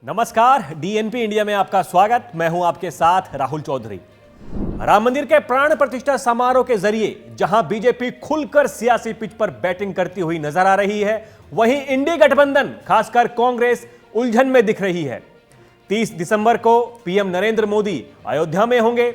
नमस्कार, DNP India में आपका स्वागत। मैं हूं आपके साथ राहुल चौधरी। राम मंदिर के प्राण प्रतिष्ठा समारोह के जरिए जहां बीजेपी खुलकर सियासी पिच पर बैटिंग करती हुई नजर आ रही है, वहीं इंडी गठबंधन खासकर कांग्रेस उलझन में दिख रही है। 30 दिसंबर को पीएम नरेंद्र मोदी अयोध्या में होंगे।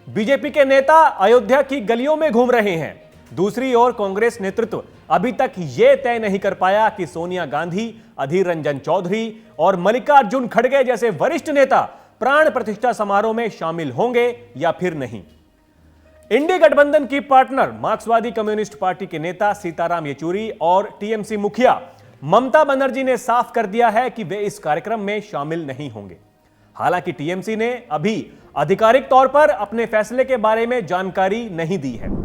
बीजेपी के नेता अयोध्या की गलियों में घूम रहे हैं। दूसरी ओर कांग्रेस नेतृत्व अभी तक यह तय नहीं कर पाया कि सोनिया गांधी, अधीर रंजन चौधरी और मल्लिकार्जुन खड़गे जैसे वरिष्ठ नेता प्राण प्रतिष्ठा समारोह में शामिल होंगे या फिर नहीं। इंडी गठबंधन की पार्टनर मार्क्सवादी कम्युनिस्ट पार्टी के नेता सीताराम येचुरी और टीएमसी मुखिया ममता बनर्जी ने साफ कर दिया है कि वे इस कार्यक्रम में शामिल नहीं होंगे। हालांकि टीएमसी ने अभी आधिकारिक तौर पर अपने फैसले के बारे में जानकारी नहीं दी है।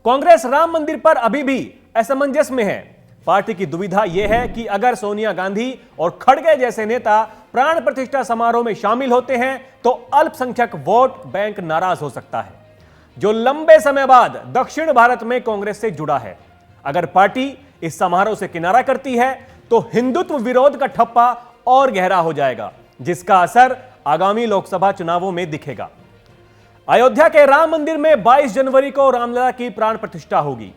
कांग्रेस राम मंदिर पर अभी भी असमंजस में है। पार्टी की दुविधा यह है कि अगर सोनिया गांधी और खड़गे जैसे नेता प्राण प्रतिष्ठा समारोह में शामिल होते हैं तो अल्पसंख्यक वोट बैंक नाराज हो सकता है, जो लंबे समय बाद दक्षिण भारत में कांग्रेस से जुड़ा है। अगर पार्टी इस समारोह से किनारा करती है तो हिंदुत्व विरोध का ठप्पा और गहरा हो जाएगा, जिसका असर आगामी लोकसभा चुनावों में दिखेगा। अयोध्या के राम मंदिर में 22 जनवरी को रामलला की प्राण प्रतिष्ठा होगी।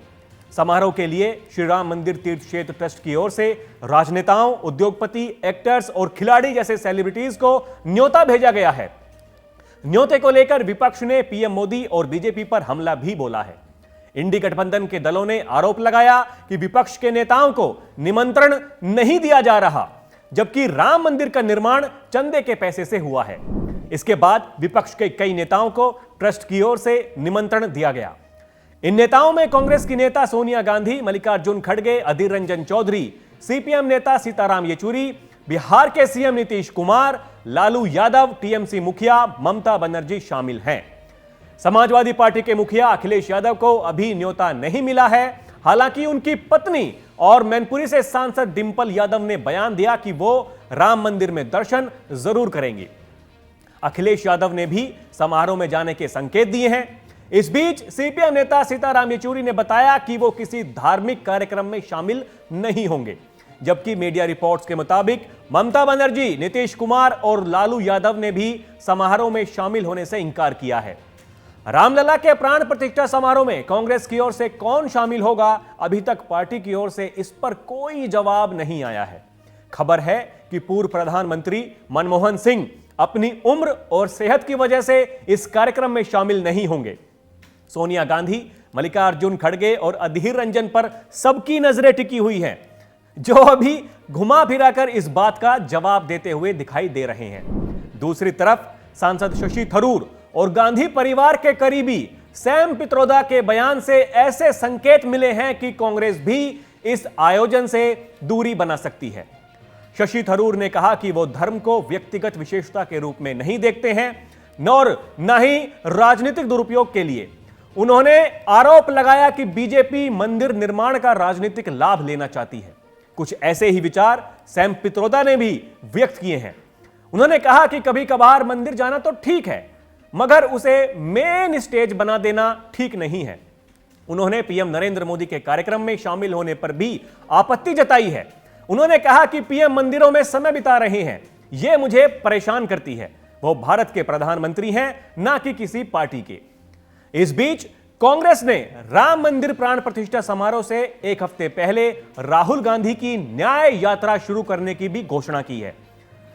समारोह के लिए श्री राम मंदिर तीर्थ क्षेत्र ट्रस्ट की ओर से राजनेताओं, उद्योगपति, एक्टर्स और खिलाड़ी जैसे सेलिब्रिटीज को न्योता भेजा गया है। न्योते को लेकर विपक्ष ने पीएम मोदी और बीजेपी पर हमला भी बोला है। इंडी गठबंधन के दलों ने आरोप लगाया कि विपक्ष के नेताओं को निमंत्रण नहीं दिया जा रहा, जबकि राम मंदिर का निर्माण चंदे के पैसे से हुआ है। इसके बाद विपक्ष के कई नेताओं को ट्रस्ट की ओर से निमंत्रण दिया गया। इन नेताओं में कांग्रेस की नेता सोनिया गांधी, मल्लिकार्जुन खड़गे, अधीर रंजन चौधरी, सीपीएम नेता सीताराम येचुरी, बिहार के सीएम नीतीश कुमार, लालू यादव, टीएमसी मुखिया ममता बनर्जी शामिल हैं। समाजवादी पार्टी के मुखिया अखिलेश यादव को अभी न्योता नहीं मिला है। हालांकि उनकी पत्नी और मैनपुरी से सांसद डिंपल यादव ने बयान दिया कि वो राम मंदिर में दर्शन जरूर करेंगी। अखिलेश यादव ने भी समारोह में जाने के संकेत दिए हैं। इस बीच सीपीएम नेता सीताराम येचुरी ने बताया कि वो किसी धार्मिक कार्यक्रम में शामिल नहीं होंगे, जबकि मीडिया रिपोर्ट्स के मुताबिक ममता बनर्जी, नीतीश कुमार और लालू यादव ने भी समारोह में शामिल होने से इंकार किया है। रामलला के प्राण प्रतिष्ठा समारोह में कांग्रेस की ओर से कौन शामिल होगा, अभी तक पार्टी की ओर से इस पर कोई जवाब नहीं आया है। खबर है कि पूर्व प्रधानमंत्री मनमोहन सिंह अपनी उम्र और सेहत की वजह से इस कार्यक्रम में शामिल नहीं होंगे। सोनिया गांधी, मल्लिकार्जुन खड़गे और अधीर रंजन पर सबकी नजरें टिकी हुई हैं, जो अभी घुमा फिराकर इस बात का जवाब देते हुए दिखाई दे रहे हैं। दूसरी तरफ सांसद शशि थरूर और गांधी परिवार के करीबी सैम पित्रोदा के बयान से ऐसे संकेत मिले हैं कि कांग्रेस भी इस आयोजन से दूरी बना सकती है। शशि थरूर ने कहा कि वो धर्म को व्यक्तिगत विशेषता के रूप में नहीं देखते हैं, न ही राजनीतिक दुरुपयोग के लिए। उन्होंने आरोप लगाया कि बीजेपी मंदिर निर्माण का राजनीतिक लाभ लेना चाहती है। कुछ ऐसे ही विचार सैम पित्रोदा ने भी व्यक्त किए हैं। उन्होंने कहा कि कभी कभार मंदिर जाना तो ठीक है, मगर उसे मेन स्टेज बना देना ठीक नहीं है। उन्होंने पीएम नरेंद्र मोदी के कार्यक्रम में शामिल होने पर भी आपत्ति जताई है। उन्होंने कहा कि पीएम मंदिरों में समय बिता रहे हैं, यह मुझे परेशान करती है। वो भारत के प्रधानमंत्री हैं, ना कि किसी पार्टी के। इस बीच कांग्रेस ने राम मंदिर प्राण प्रतिष्ठा समारोह से एक हफ्ते पहले राहुल गांधी की न्याय यात्रा शुरू करने की भी घोषणा की है।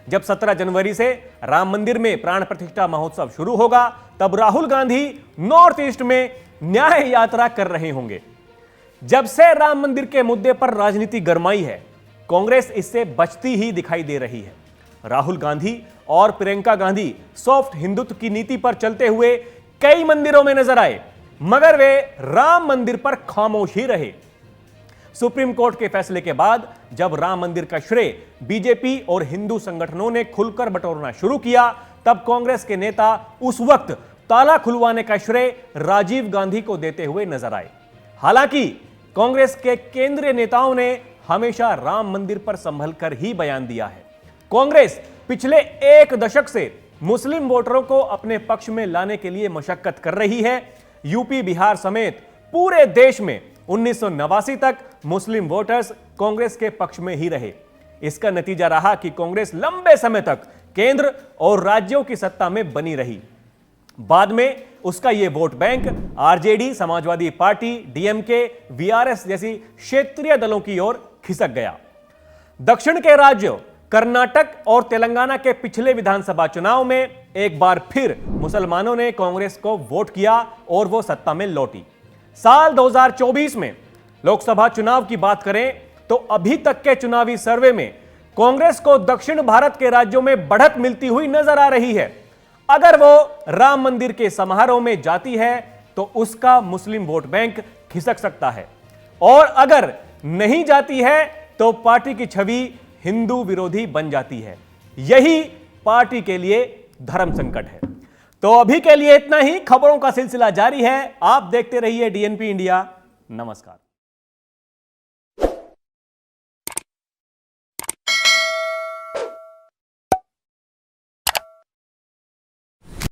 जब 17 जनवरी से राम मंदिर में प्राण प्रतिष्ठा महोत्सव शुरू होगा, तब राहुल गांधी नॉर्थ ईस्ट में न्याय यात्रा कर रहे होंगे। जब से राम मंदिर के मुद्दे पर राजनीति गरमाई है, कांग्रेस इससे बचती ही दिखाई दे रही है। राहुल गांधी और प्रियंका गांधी सॉफ्ट हिंदुत्व की नीति पर चलते हुए कई मंदिरों में नजर आए, मगर वे राम मंदिर पर खामोश ही रहे। सुप्रीम कोर्ट के फैसले के बाद जब राम मंदिर का श्रेय बीजेपी और हिंदू संगठनों ने खुलकर बटोरना शुरू किया, तब कांग्रेस के नेता उस वक्त ताला खुलवाने का श्रेय राजीव गांधी को देते हुए नजर आए। हालांकि कांग्रेस के केंद्रीय नेताओं ने हमेशा राम मंदिर पर संभल कर ही बयान दिया है। कांग्रेस पिछले एक दशक से मुस्लिम वोटरों को अपने पक्ष में लाने के लिए मशक्कत कर रही है। यूपी, बिहार समेत पूरे देश में 1989 तक मुस्लिम वोटर्स कांग्रेस के पक्ष में ही रहे। इसका नतीजा रहा कि कांग्रेस लंबे समय तक केंद्र और राज्यों की सत्ता में बनी रही। बाद में उसका यह vote bank RJD, Samajwadi party, DMK, VRS जैसी क्षेत्रीय दलों की ओर खिसक गया। दक्षिण के राज्यों कर्नाटक और तेलंगाना के पिछले विधानसभा चुनाव में एक बार फिर मुसलमानों ने कांग्रेस को वोट किया और वो सत्ता में लौटी। साल 2024 में लोकसभा चुनाव की बात करें तो अभी तक के चुनावी सर्वे में कांग्रेस को दक्षिण भारत के राज्यों में बढ़त मिलती हुई नजर आ रही है। अगर वो राम मंदिर के समारोह में जाती है तो उसका मुस्लिम वोट बैंक खिसक सकता है, और अगर नहीं जाती है तो पार्टी की छवि हिंदू विरोधी बन जाती है। यही पार्टी के लिए धर्म संकट है। तो अभी के लिए इतना ही। खबरों का सिलसिला जारी है। आप देखते रहिए डीएनपी इंडिया। नमस्कार।